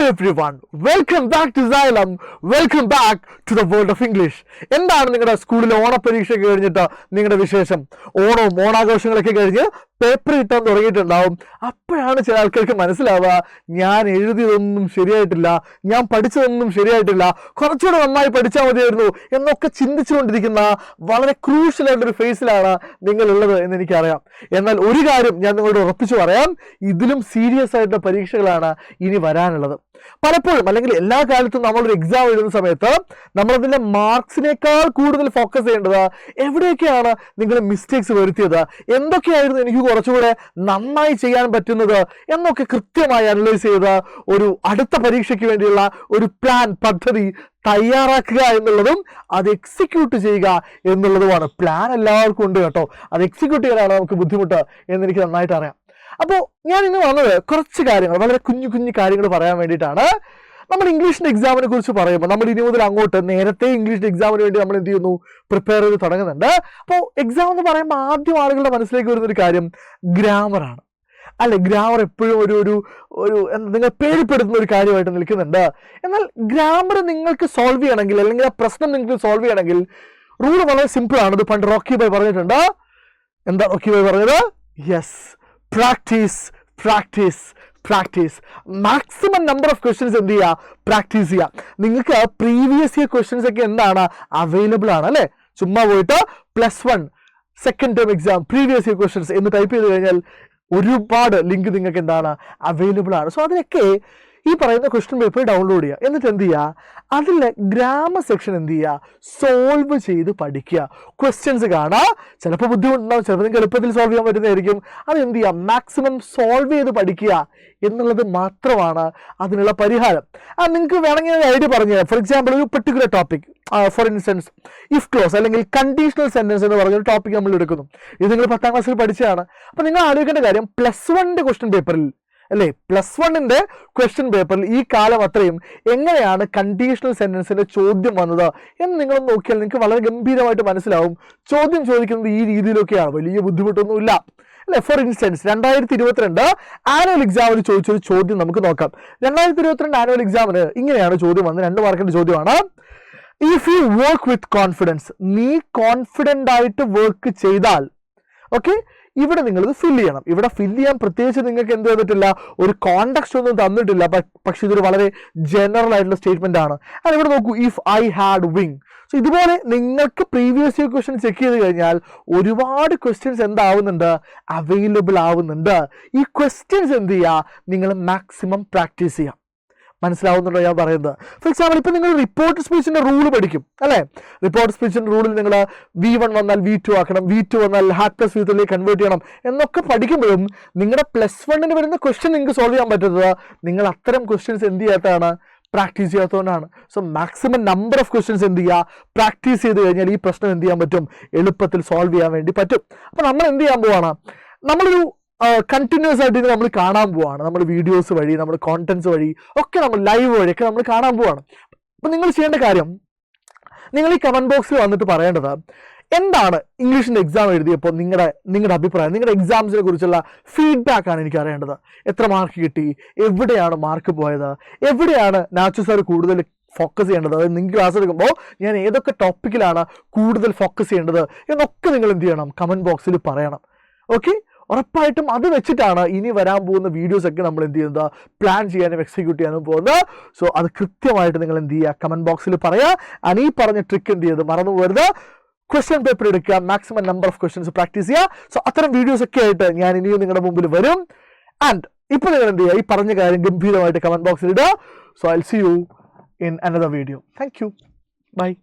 everyone, welcome back to Xylem, welcome back to the world of English. എന്താണ് നിങ്ങളുടെ സ്കൂളിലെ ഓണപരീക്ഷയൊക്കെ കഴിഞ്ഞിട്ട് നിങ്ങളുടെ വിശേഷം? ഓണവും ഓണാഘോഷങ്ങളൊക്കെ കഴിഞ്ഞ് പേപ്പർ കിട്ടാൻ തുടങ്ങിയിട്ടുണ്ടാവും. അപ്പോഴാണ് ചില ആൾക്കാർക്ക് മനസ്സിലാവുക, ഞാൻ എഴുതിയതൊന്നും ശരിയായിട്ടില്ല, ഞാൻ പഠിച്ചതൊന്നും ശരിയായിട്ടില്ല, കുറച്ചുകൂടെ നന്നായി പഠിച്ചാൽ മതിയായിരുന്നു എന്നൊക്കെ ചിന്തിച്ചുകൊണ്ടിരിക്കുന്ന വളരെ ക്രൂഷ്യലായിട്ടൊരു ഫേസിലാണ് നിങ്ങളുള്ളത് എന്ന് എനിക്കറിയാം. എന്നാൽ ഒരു കാര്യം ഞാൻ നിങ്ങളോട് ഉറപ്പിച്ചു പറയാം, ഇതിലും സീരിയസ് ആയിട്ടുള്ള പരീക്ഷകളാണ് ഇനി വരാനുള്ളത്. പലപ്പോഴും അല്ലെങ്കിൽ എല്ലാ കാലത്തും നമ്മളൊരു എക്സാം എഴുതുന്ന സമയത്ത് നമ്മളതിൻ്റെ മാർക്സിനേക്കാൾ കൂടുതൽ ഫോക്കസ് ചെയ്യേണ്ടത് എവിടെയൊക്കെയാണ് നിങ്ങൾ മിസ്റ്റേക്സ് വരുത്തിയത്, എന്തൊക്കെയായിരുന്നു എനിക്ക് കുറച്ചുകൂടെ നന്നായി ചെയ്യാൻ പറ്റുന്നത് എന്നൊക്കെ കൃത്യമായി അനലൈസ് ചെയ്ത് ഒരു അടുത്ത പരീക്ഷയ്ക്ക് വേണ്ടിയുള്ള ഒരു പ്ലാൻ, പദ്ധതി തയ്യാറാക്കുക എന്നുള്ളതും അത് എക്സിക്യൂട്ട് ചെയ്യുക എന്നുള്ളതുമാണ്. പ്ലാൻ എല്ലാവർക്കും ഉണ്ട് കേട്ടോ, അത് എക്സിക്യൂട്ട് ചെയ്യാനാണ് നമുക്ക് ബുദ്ധിമുട്ട് എന്നെനിക്ക് നന്നായിട്ട് അറിയാം. അപ്പോൾ ഞാൻ ഇന്ന് വന്നത് കുറച്ച് കാര്യങ്ങൾ, വളരെ കുഞ്ഞു കുഞ്ഞു കാര്യങ്ങൾ പറയാൻ വേണ്ടിയിട്ടാണ്. നമ്മൾ ഇംഗ്ലീഷിൻ്റെ എക്സാമിനെ കുറിച്ച് പറയുമ്പോൾ നമ്മൾ ഇനി മുതൽ അങ്ങോട്ട് നേരത്തെ ഇംഗ്ലീഷിൻ്റെ എക്സാമിന് വേണ്ടി നമ്മൾ എന്ത് ചെയ്യുന്നു, പ്രിപ്പയർ ചെയ്ത് തുടങ്ങുന്നുണ്ട്. അപ്പോൾ എക്സാം എന്ന് പറയുമ്പോൾ ആദ്യം ആളുകളുടെ മനസ്സിലേക്ക് വരുന്നൊരു കാര്യം ഗ്രാമറാണ്. അല്ലെ, ഗ്രാമർ എപ്പോഴും ഒരു നിങ്ങൾ പേടിപ്പെടുത്തുന്ന ഒരു കാര്യമായിട്ട് നിൽക്കുന്നുണ്ട്. എന്നാൽ ഗ്രാമർ നിങ്ങൾക്ക് സോൾവ് ചെയ്യണമെങ്കിൽ, അല്ലെങ്കിൽ ആ പ്രശ്നം നിങ്ങൾക്ക് സോൾവ് ചെയ്യണമെങ്കിൽ റൂൾ വളരെ സിമ്പിളാണ്. ഇത് പണ്ട് റോക്കി ബോയ് പറഞ്ഞിട്ടുണ്ട്. എന്താ റോക്കി ബോയ് പറഞ്ഞത്? Yes, practice practice practice. Maximum number of questions എന്ത് ചെയ്യുക, പ്രാക്ടീസ് ചെയ്യുക. നിങ്ങൾക്ക് പ്രീവിയസ് ഇയർ ക്വസ്റ്റ്യൻസ് ഒക്കെ എന്താണ് അവൈലബിൾ ആണ് അല്ലേ. ചുമ്മാ പോയിട്ട് +1 second term exam previous year questions എന്ന് ടൈപ്പ് ചെയ്ത് കഴിഞ്ഞാൽ ഒരുപാട് ലിങ്ക് നിങ്ങൾക്ക് എന്താണ് അവൈലബിൾ ആണ്. സോ അതിലൊക്കെ ഈ പറയുന്ന ക്വസ്റ്റ്യൻ പേപ്പർ ഡൗൺലോഡ് ചെയ്യുക. എന്നിട്ട് എന്ത് ചെയ്യുക, അതിൽ ഗ്രാമർ സെക്ഷൻ എന്ത് ചെയ്യുക, സോൾവ് ചെയ്ത് പഠിക്കുക. ക്വസ്റ്റ്യൻസ് കാണുക, ചിലപ്പോൾ ബുദ്ധിമുട്ടുണ്ടാവും, ചിലപ്പോൾ നിങ്ങൾക്ക് എളുപ്പത്തിൽ സോൾവ് ചെയ്യാൻ പറ്റുന്നതായിരിക്കും. അത് എന്ത് ചെയ്യുക, മാക്സിമം സോൾവ് ചെയ്ത് പഠിക്കുക എന്നുള്ളത് മാത്രമാണ് അതിനുള്ള പരിഹാരം. നിങ്ങൾക്ക് വേണമെങ്കിൽ ഒരു ഐഡിയ പറഞ്ഞു. ഫോർ എക്സാമ്പിൾ, ഒരു particular topic, for instance if close അല്ലെങ്കിൽ കണ്ടീഷണൽ സെന്റൻസ് എന്ന് പറഞ്ഞൊരു ടോപ്പിക് നമ്മൾ എടുക്കുന്നു. ഇത് നിങ്ങൾ 10ാം ക്ലാസ്സിൽ പഠിച്ചതാണ്. അപ്പോൾ നിങ്ങൾ ആലോചിക്കേണ്ട കാര്യം, +1 ക്വസ്റ്റ്യൻ പേപ്പറിൽ അല്ലേ, +1 ക്വസ്റ്റ്യൻ പേപ്പറിൽ ഈ കാലം അത്രയും എങ്ങനെയാണ് കണ്ടീഷണൽ സെന്റൻസിന്റെ ചോദ്യം വന്നത് എന്ന് നിങ്ങൾ നോക്കിയാൽ നിങ്ങൾക്ക് വളരെ ഗംഭീരമായിട്ട് മനസ്സിലാവും. ചോദ്യം ചോദിക്കുന്നത് ഈ രീതിയിലൊക്കെയാണ്, വലിയ ബുദ്ധിമുട്ടൊന്നുമില്ല അല്ലെ. ഫോർ ഇൻസ്റ്റൻസ് 2022 ആനുവൽ എക്സാമിന് ചോദിച്ചൊരു ചോദ്യം നമുക്ക് നോക്കാം. 2022 ആനുവൽ എക്സാമിന് ഇങ്ങനെയാണ് ചോദ്യം വന്നത്. 2 മാർക്കിന്റെ ചോദ്യമാണ്. If you work with confidence, നീ കോൺഫിഡൻ്റ് ആയിട്ട് വർക്ക് ചെയ്താൽ, ഓക്കെ, ഇവിടെ നിങ്ങളിത് ഫില്ല് ചെയ്യണം. ഇവിടെ ഫില്ല് ചെയ്യാൻ പ്രത്യേകിച്ച് നിങ്ങൾക്ക് എന്ത് ചെയ്തിട്ടില്ല, ഒരു കോണ്ടക്സ്റ്റ് ഒന്നും തന്നിട്ടില്ല. പക്ഷെ ഇതൊരു വളരെ ജനറൽ ആയിട്ടുള്ള സ്റ്റേറ്റ്മെന്റ് ആണ്. അത് ഇവിടെ നോക്കൂ, if I had wing. So ഇതുപോലെ നിങ്ങൾക്ക് പ്രീവിയസ് ഇയർ ക്വസ്റ്റ്യൻ ചെക്ക് ചെയ്ത് കഴിഞ്ഞാൽ ഒരുപാട് ക്വസ്റ്റ്യൻസ് എന്താവുന്നുണ്ട്, അവൈലബിൾ ആവുന്നുണ്ട്. ഈ ക്വസ്റ്റ്യൻസ് എന്ത് ചെയ്യുക, നിങ്ങൾ മാക്സിമം പ്രാക്ടീസ് ചെയ്യാം. മനസ്സിലാവുന്നുണ്ടോ ഞാൻ പറയുന്നത്? ഫോർ എക്സാമ്പിൾ, ഇപ്പം നിങ്ങൾ റിപ്പോർട്ട് സ്പീച്ചിൻ്റെ റൂൾ പഠിക്കും അല്ലേ. റിപ്പോർട്ട് സ്പീച്ചിൻ്റെ റൂളിൽ നിങ്ങൾ V1 വന്നാൽ V2 ആക്കണം, V2 വന്നാൽ #V3 കൺവേർട്ട് ചെയ്യണം എന്നൊക്കെ പഠിക്കുമ്പോഴും നിങ്ങളുടെ +1 വരുന്ന ക്വസ്റ്റ്യൻ നിങ്ങൾക്ക് സോൾവ് ചെയ്യാൻ പറ്റുന്നത് നിങ്ങൾ അത്തരം ക്വസ്റ്റ്യൻസ് എന്ത് ചെയ്യാത്തതാണ്, പ്രാക്ടീസ് ചെയ്യാത്തതുകൊണ്ടാണ്. So maximum number of questions എന്ത് ചെയ്യുക, പ്രാക്ടീസ് ചെയ്ത് കഴിഞ്ഞാൽ ഈ പ്രശ്നം എന്ത് ചെയ്യാൻ പറ്റും, എളുപ്പത്തിൽ സോൾവ് ചെയ്യാൻ വേണ്ടി പറ്റും. അപ്പോൾ നമ്മൾ എന്ത് ചെയ്യാൻ പോവാണ്, നമ്മളൊരു കണ്ടിന്യൂസ് ആയിട്ട് ഇത് നമ്മൾ കാണാൻ പോവാണ്. നമ്മൾ വീഡിയോസ് വഴി, നമ്മൾ കോണ്ടന്റ്സ് വഴി ഒക്കെ, നമ്മൾ ലൈവ് വഴിയൊക്കെ നമ്മൾ കാണാൻ പോവാണ്. അപ്പം നിങ്ങൾ ചെയ്യേണ്ട കാര്യം, നിങ്ങൾ ഈ കമന്റ് ബോക്സിൽ വന്നിട്ട് പറയേണ്ടത് എന്താണ് ഇംഗ്ലീഷിൻ്റെ എക്സാം എഴുതിയപ്പോൾ നിങ്ങളുടെ അഭിപ്രായം, നിങ്ങളുടെ എക്സാംസിനെ കുറിച്ചുള്ള ഫീഡ്ബാക്കാണ് എനിക്ക് അറിയേണ്ടത്. എത്ര മാർക്ക് കിട്ടി, എവിടെയാണ് മാർക്ക് പോയത്, എവിടെയാണ് നാച്ചു സാർ കൂടുതൽ ഫോക്കസ് ചെയ്യേണ്ടത്, അതായത് നിങ്ങൾക്ക് ക്ലാസ് എടുക്കുമ്പോൾ ഞാൻ ഏതൊക്കെ ടോപ്പിക്കിലാണ് കൂടുതൽ ഫോക്കസ് ചെയ്യേണ്ടത് എന്നൊക്കെ നിങ്ങൾ എന്ത് ചെയ്യണം, കമന്റ് ബോക്സിൽ പറയണം. ഓക്കെ, ഉറപ്പായിട്ടും അത് വെച്ചിട്ടാണ് ഇനി വരാൻ പോകുന്ന വീഡിയോസൊക്കെ നമ്മൾ എന്ത് ചെയ്യുന്നത്, പ്ലാൻ ചെയ്യാനും എക്സിക്യൂട്ട് ചെയ്യാനും പോകുന്നത്. സോ അത് കൃത്യമായിട്ട് നിങ്ങൾ എന്ത് ചെയ്യുക, കമന്റ് ബോക്സിൽ പറയുക. ഈ പറഞ്ഞ ട്രിക്ക് എന്ത് ചെയ്ത് മറന്നു പോകരുത്. ക്വസ്റ്റ്യൻ പേപ്പർ എടുക്കുക, maximum number of questions practice ചെയ്യുക. സോ അത്തരം വീഡിയോസ് ഒക്കെ ആയിട്ട് ഞാൻ ഇനിയും നിങ്ങളുടെ മുമ്പിൽ വരും. ആൻഡ് ഇപ്പോൾ നിങ്ങൾ എന്ത് ചെയ്യുക, ഈ പറഞ്ഞ കാര്യം ഗംഭീരമായിട്ട് കമന്റ് ബോക്സിൽ ഇടുക. So I will see you in another video. Thank you. Bye.